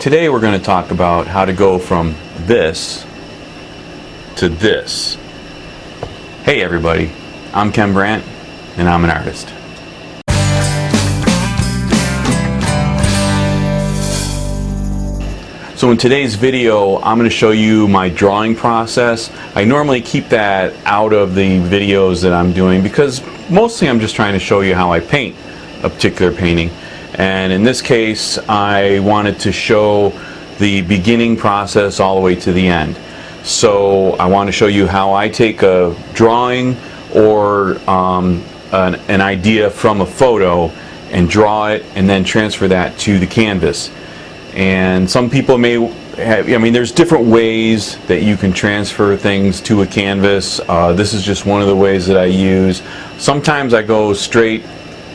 Today we're going to talk about how to go from this to this. Hey everybody, I'm Ken Brant and I'm an artist. So in today's video I'm going to show you my drawing process. I normally keep that out of the videos that I'm doing because mostly I'm just trying to show you how I paint a particular painting. And in this case, I wanted to show the beginning process all the way to the end. So I want to show you how I take a drawing or an idea from a photo and draw it and then transfer that to the canvas. And some people may have, there's different ways that you can transfer things to a canvas. This is just one of the ways that I use. Sometimes I go straight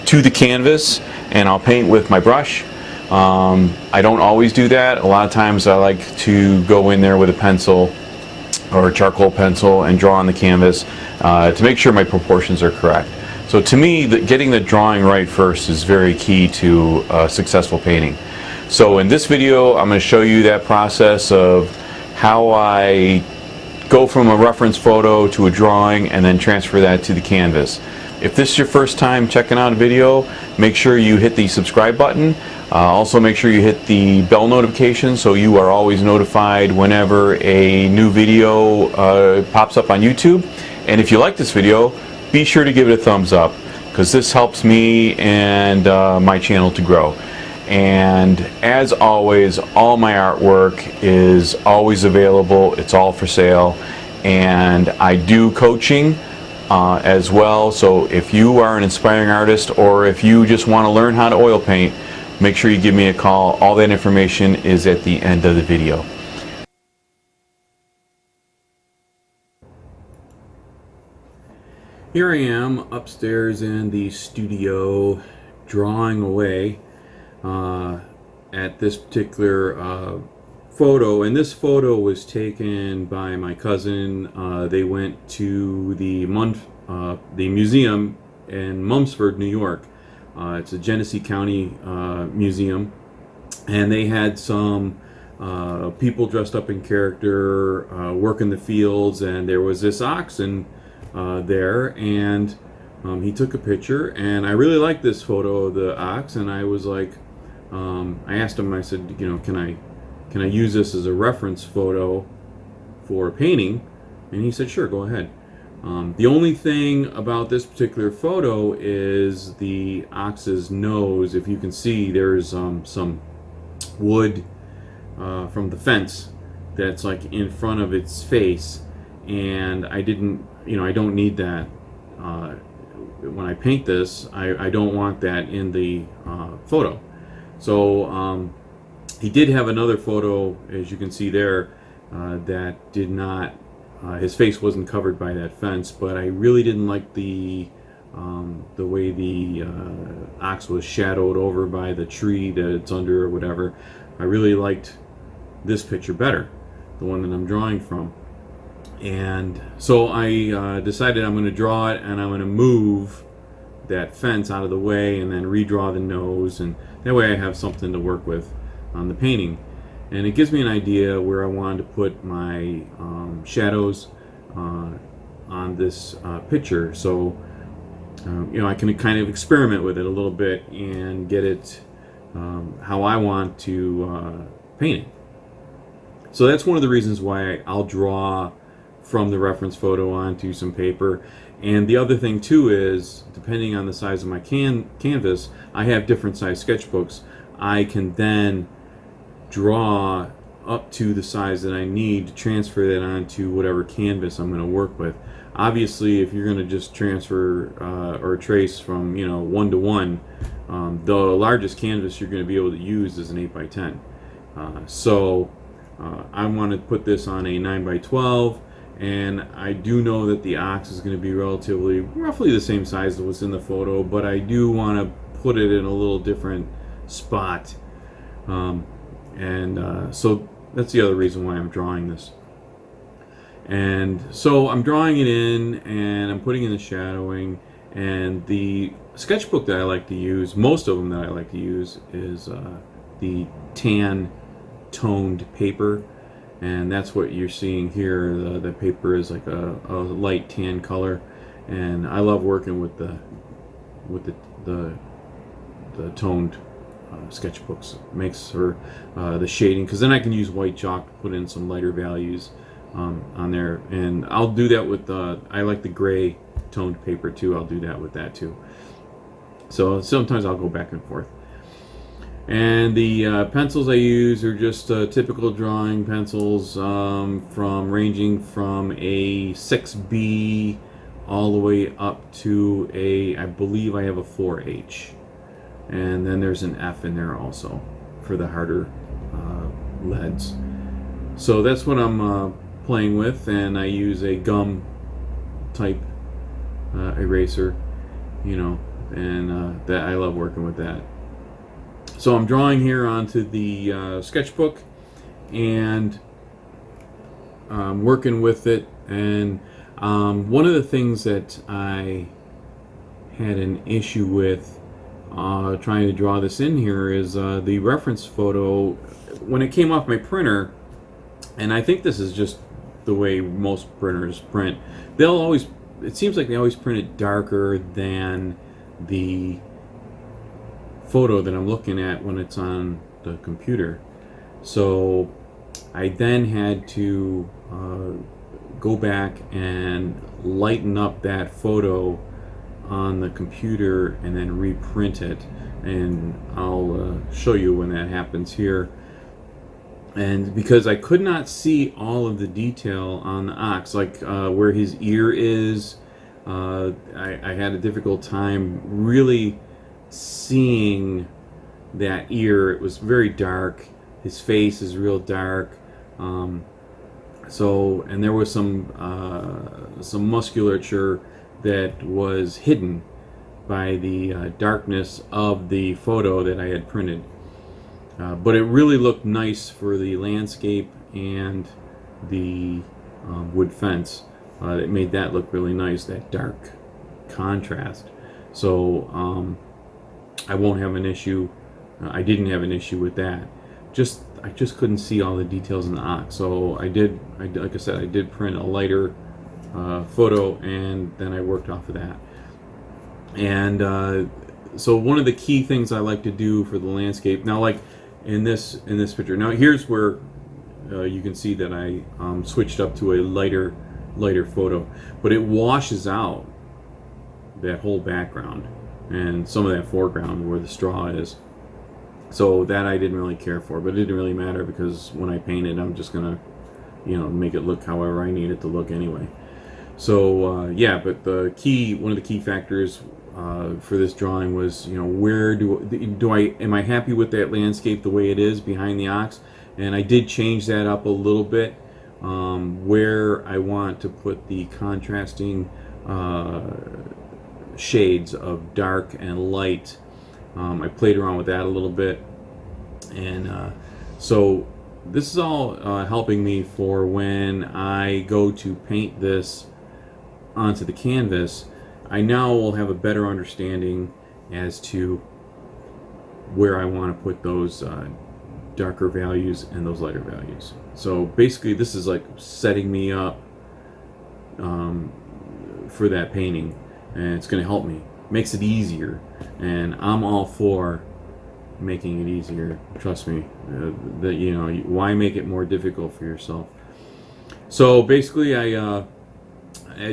to the canvas and I'll paint with my brush. I don't always do that. A lot of times I like to go in there with a pencil or a charcoal pencil and draw on the canvas to make sure my proportions are correct. So to me, getting the drawing right first is very key to a successful painting. So in this video I'm going to show you that process of how I go from a reference photo to a drawing and then transfer that to the canvas. If this is your first time checking out a video, make sure you hit the subscribe button. Also make sure you hit the bell notification so you are always notified whenever a new video pops up on YouTube. And if you like this video, be sure to give it a thumbs up because this helps me and my channel to grow. And as always, all my artwork is always available. It's all for sale. And I do coaching as well, so if you are an aspiring artist or if you just want to learn how to oil paint, make sure you give me a call. All that information is at the end of the video. Here I am upstairs in the studio drawing away at this particular photo, and this photo was taken by my cousin. They went to the museum in Mumsford, New York. It's a Genessee County museum, and they had some people dressed up in character working the fields, and there was this oxen there, and he took a picture, and I really liked this photo of the ox, and I was like, I asked him, I said, can I use this as a reference photo for a painting? And he said, sure, go ahead. The only thing about this particular photo is the ox's nose. If you can see, there's some wood from the fence that's like in front of its face, and I don't need that. When I paint this, I don't want that in the photo. So he did have another photo, as you can see there, that did not, his face wasn't covered by that fence, but I really didn't like the way the ox was shadowed over by the tree that it's under or whatever. I really liked this picture better, the one that I'm drawing from. And so I decided I'm going to draw it, and I'm going to move that fence out of the way and then redraw the nose, and that way I have something to work with on the painting. And it gives me an idea where I wanted to put my shadows on this picture, so I can kind of experiment with it a little bit and get it how I want to paint it. So that's one of the reasons why I'll draw from the reference photo onto some paper. And the other thing too is, depending on the size of my canvas, I have different size sketchbooks. I can then draw up to the size that I need to transfer that onto whatever canvas I'm going to work with. Obviously, if you're going to just transfer or trace from 1 to 1, the largest canvas you're going to be able to use is an 8 by 10. So I want to put this on a 9 by 12. And I do know that the ox is going to be roughly the same size as what's in the photo, but I do want to put it in a little different spot. So that's the other reason why I'm drawing this. And so I'm drawing it in, and I'm putting in the shadowing, and the sketchbook that I like to use, most of them that I like to use, is the tan toned paper, and that's what you're seeing here. The paper is like a light tan color, and I love working with the toned sketchbooks. Makes for the shading, because then I can use white chalk to put in some lighter values on there, and I'll do that with I like the gray toned paper too. I'll do that with that too. So sometimes I'll go back and forth. And the pencils I use are just typical drawing pencils, ranging from a 6B all the way up to I believe I have a 4H. And then there's an F in there also for the harder leads. So that's what I'm playing with, and I use a gum type eraser, and that I love working with that. So I'm drawing here onto the sketchbook and working with it. And one of the things that I had an issue with trying to draw this in here is the reference photo. When it came off my printer, and I think this is just the way most printers print, it seems like they always print it darker than the photo that I'm looking at when it's on the computer. So I then had to go back and lighten up that photo on the computer and then reprint it, and I'll show you when that happens here. And because I could not see all of the detail on the ox, like where his ear is, I had a difficult time really seeing that ear. It was very dark. His face is real dark. And there was some musculature that was hidden by the darkness of the photo that I had printed. But it really looked nice for the landscape and the wood fence. It made that look really nice, that dark contrast. So I won't have an issue. I didn't have an issue with that. I just couldn't see all the details in the ox. So like I said, I did print a lighter photo, and then I worked off of that. And so one of the key things I like to do for the landscape, now like in this picture, now here's where you can see that I switched up to a lighter photo, but it washes out that whole background and some of that foreground where the straw is. So that I didn't really care for, but it didn't really matter, because when I paint it, I'm just gonna make it look however I need it to look anyway. So yeah, but one of the key factors for this drawing was, where am I happy with that landscape the way it is behind the ox? And I did change that up a little bit, where I want to put the contrasting shades of dark and light. I played around with that a little bit, and so this is all helping me for when I go to paint this onto the canvas. I now will have a better understanding as to where I want to put those darker values and those lighter values. So basically this is like setting me up for that painting, and it's going to help me. Makes it easier, and I'm all for making it easier. Trust me. Why make it more difficult for yourself? So basically, as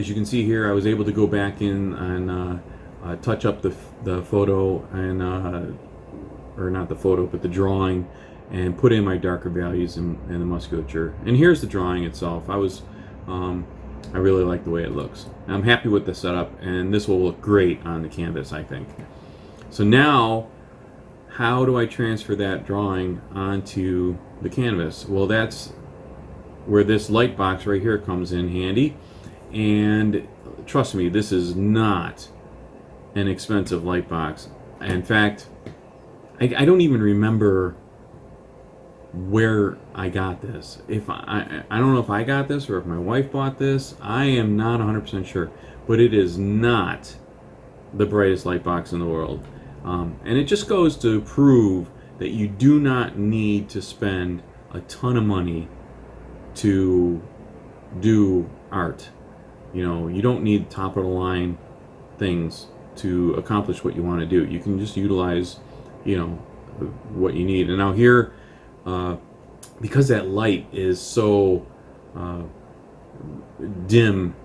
you can see here, I was able to go back in and touch up the photo, and or not the photo, but the drawing, and put in my darker values and the musculature. And here's the drawing itself. I really like the way it looks. I'm happy with the setup, and this will look great on the canvas, I think. So now, how do I transfer that drawing onto the canvas? Well, that's where this light box right here comes in handy. And trust me, this is not an expensive light box. In fact, I don't even remember where I got this. I don't know if I got this or if my wife bought this. I am not 100% sure, but it is not the brightest light box in the world. And it just goes to prove that you do not need to spend a ton of money to do art. You know, you don't need top of the line things to accomplish what you want to do. You can just utilize, you know, what you need. And now here, because that light is so dim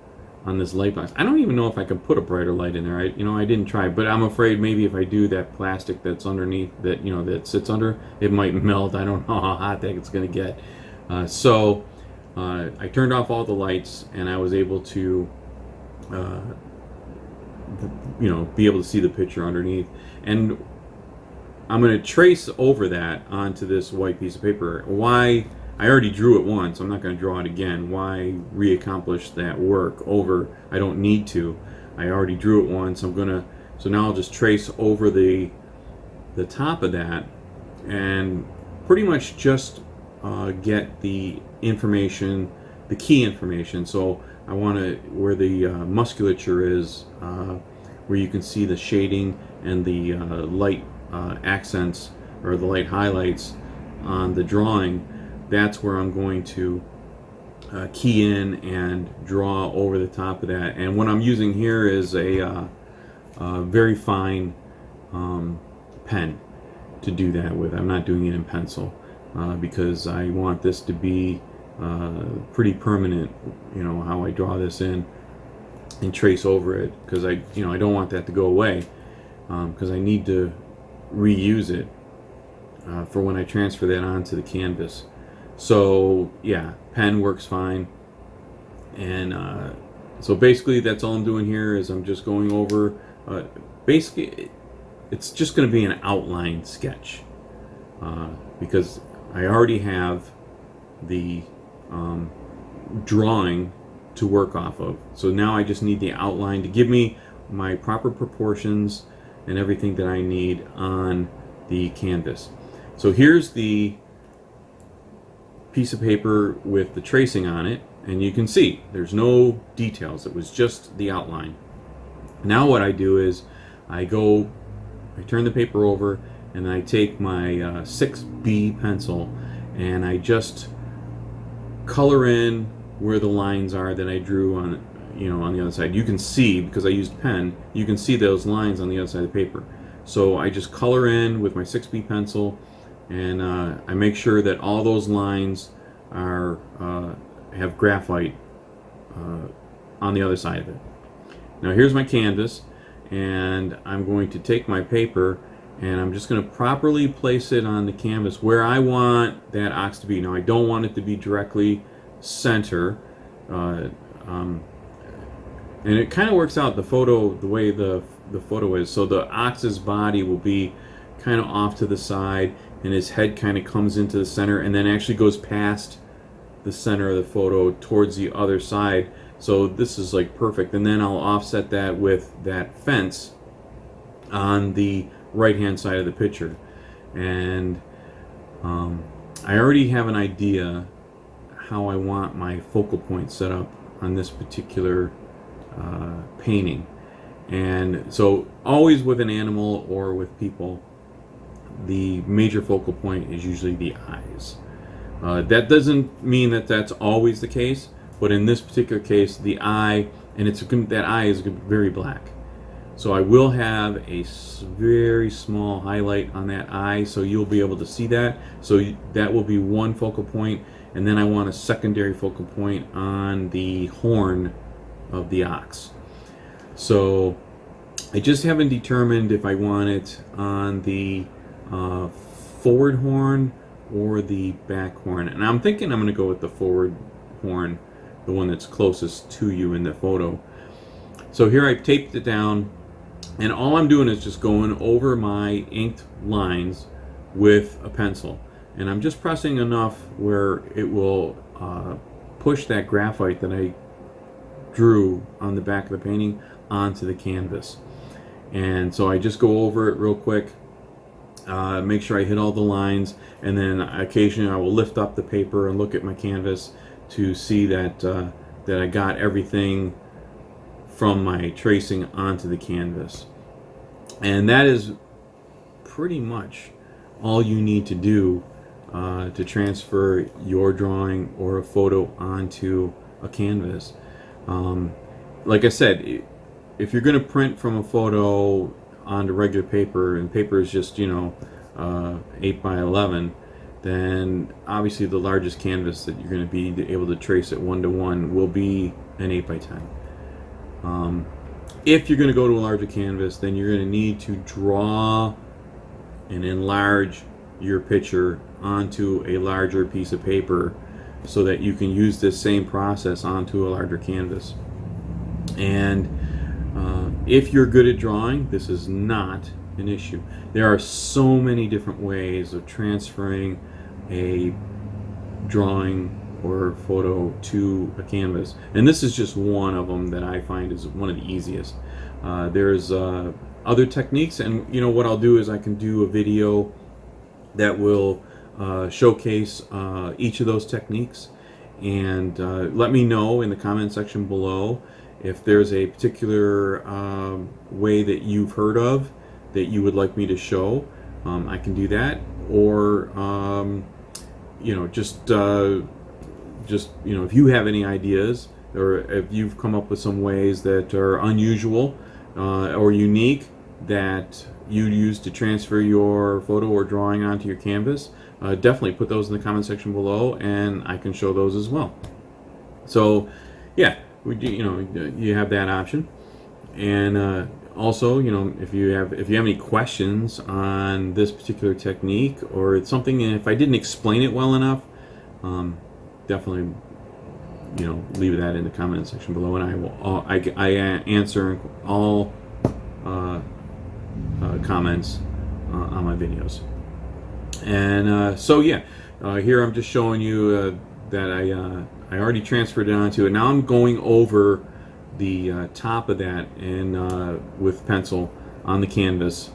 on this light box, I don't even know if I can put a brighter light in there. I didn't try, but I'm afraid maybe if I do, that plastic that's underneath, that that sits under, it might melt. I don't know how hot that it's going to get. So I turned off all the lights, and I was able to be able to see the picture underneath. And I'm going to trace over that onto this white piece of paper. Why? I already drew it once. I'm not going to draw it again. Why re-accomplish that work over? I don't need to. I already drew it once. So now I'll just trace over the top of that, and pretty much just get the information, the key information. So I want to, where the musculature is, where you can see the shading and the light accents, or the light highlights on the drawing. That's where I'm going to key in and draw over the top of that. And what I'm using here is a very fine pen to do that with. I'm not doing it in pencil because I want this to be pretty permanent, how I draw this in and trace over it, because I don't want that to go away, because I need to reuse it for when I transfer that onto the canvas. So yeah, pen works fine. And so basically that's all I'm doing here, is I'm just going over, basically it's just going to be an outline sketch, because I already have the drawing to work off of. So now I just need the outline to give me my proper proportions and everything that I need on the canvas. So here's the piece of paper with the tracing on it, and you can see there's no details. It was just the outline. Now what I do is I turn the paper over, and I take my 6B pencil, and I just color in where the lines are that I drew on the other side. You can see, because I used pen, you can see those lines on the other side of the paper. So I just color in with my 6B pencil, and I make sure that all those lines have graphite on the other side of it. Now here's my canvas, and I'm going to take my paper, and I'm just going to properly place it on the canvas where I want that ox to be. Now I don't want it to be directly center, and it kind of works out the photo, the way the photo is. So the ox's body will be kind of off to the side, and his head kind of comes into the center, and then actually goes past the center of the photo towards the other side. So this is like perfect. And then I'll offset that with that fence on the right hand side of the picture. And I already have an idea how I want my focal point set up on this particular painting. And so always with an animal or with people, the major focal point is usually the eyes. That doesn't mean that that's always the case, but in this particular case, the eye, and that eye is very black. So I will have a very small highlight on that eye, so you'll be able to see that. So that will be one focal point, and then I want a secondary focal point on the horn of the ox. So I just haven't determined if I want it on the forward horn or the back horn, and I'm thinking I'm going to go with the forward horn, the one that's closest to you in the photo. So here I've taped it down, and all I'm doing is just going over my inked lines with a pencil, and I'm just pressing enough where it will push that graphite that I drew on the back of the painting onto the canvas. And so I just go over it real quick, make sure I hit all the lines, and then occasionally I will lift up the paper and look at my canvas to see that I got everything from my tracing onto the canvas. And that is pretty much all you need to do to transfer your drawing or a photo onto a canvas. Like I said, if you're going to print from a photo onto regular paper, and paper is just 8 by 11, then obviously the largest canvas that you're going to be able to trace it 1-to-1 will be an 8 by 10. If you're going to go to a larger canvas, then you're going to need to draw and enlarge your picture onto a larger piece of paper so that you can use this same process onto a larger canvas. And if you're good at drawing, this is not an issue. There are so many different ways of transferring a drawing or photo to a canvas, and this is just one of them that I find is one of the easiest. There's other techniques, and what I'll do is I can do a video that will showcase each of those techniques, and let me know in the comment section below if there's a particular way that you've heard of that you would like me to show. I can do that, or just if you have any ideas, or if you've come up with some ways that are unusual or unique that you use to transfer your photo or drawing onto your canvas, definitely put those in the comment section below, and I can show those as well. So yeah, you have that option. And also, if you have any questions on this particular technique, or it's something, and if I didn't explain it well enough, definitely leave that in the comment section below, and I will I answer all comments on my videos. And so yeah, here I'm just showing you that I already transferred it onto it. Now I'm going over the top of that and with pencil on the canvas,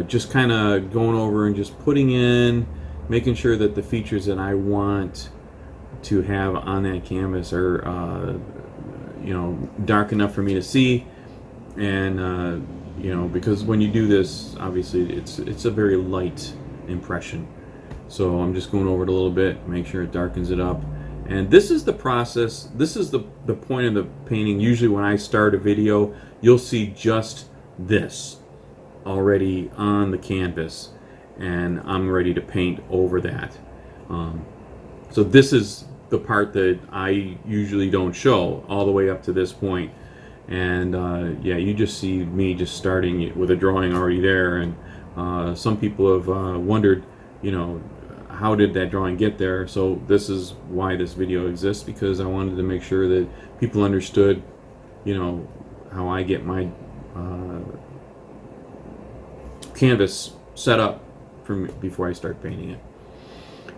just kind of going over and just putting in, making sure that the features that I want to have on that canvas are dark enough for me to see. And because when you do this, obviously it's a very light impression, so I'm just going over it a little bit, make sure it darkens it up. And this is the process, this is the point of the painting. Usually when I start a video, you'll see just this already on the canvas, and I'm ready to paint over that. So this is the part that I usually don't show all the way up to this point. And yeah, you just see me just starting with a drawing already there. And some people have wondered, how did that drawing get there? So this is why this video exists, because I wanted to make sure that people understood, how I get my canvas set up before I start painting it.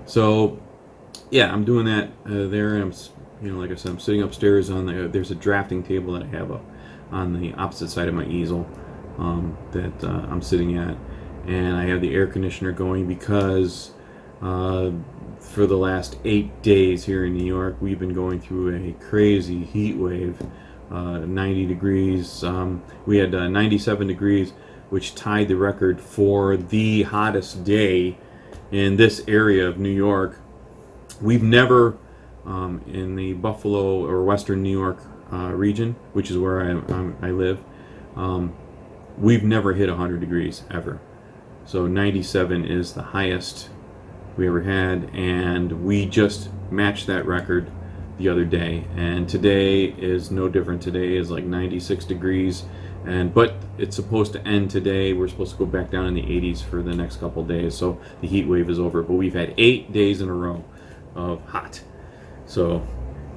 So yeah, I'm doing that there. I'm, like I said, I'm sitting upstairs on there's a drafting table that I have up on the opposite side of my easel that I'm sitting at, and I have the air conditioner going because for the last 8 days here in New York, we've been going through a crazy heat wave. 90 degrees. We had 97 degrees, which tied the record for the hottest day in this area of New York. We've never, in the Buffalo or Western New York region, which is where I live, we've never hit 100 degrees ever. So 97 is the highest we ever had, and we just matched that record the other day. And today is no different. Today is like 96 degrees, but it's supposed to end today. We're supposed to go back down in the 80s for the next couple days, so the heat wave is over. But we've had 8 days in a row of hot. So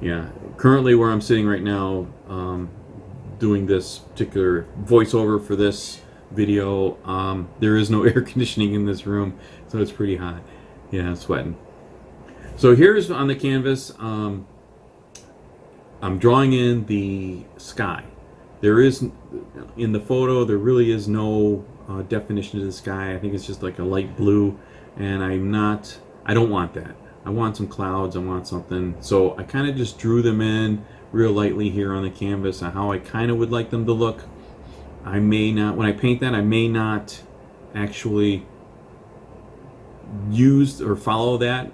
yeah, currently where I'm sitting right now, doing this particular voiceover for this video, there is no air conditioning in this room, so it's pretty hot. Yeah, I'm sweating. So here's on the canvas, I'm drawing in the sky. There is, in the photo, there really is no definition to the sky. I think it's just like a light blue, and I don't want that. I want some clouds, I want something. So I kind of just drew them in real lightly here on the canvas on how I kind of would like them to look. I may not, when I paint that, I may not actually use or follow that,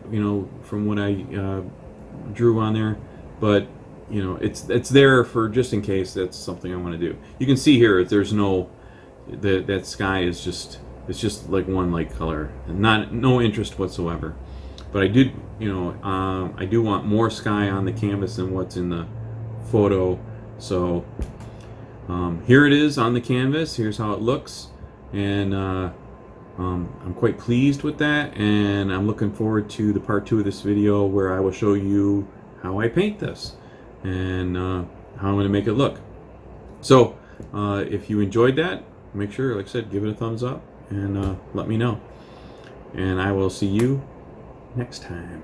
from what I drew on there, but it's there for just in case that's something I want to do. You can see here there's no that sky is just, it's just like one light color and no interest whatsoever. But I did, I do want more sky on the canvas than what's in the photo. So here it is on the canvas. Here's how it looks, and I'm quite pleased with that, and I'm looking forward to the part 2 of this video where I will show you how I paint this and how I'm going to make it look. So if you enjoyed that, make sure, like I said, give it a thumbs up and let me know. And I will see you next time.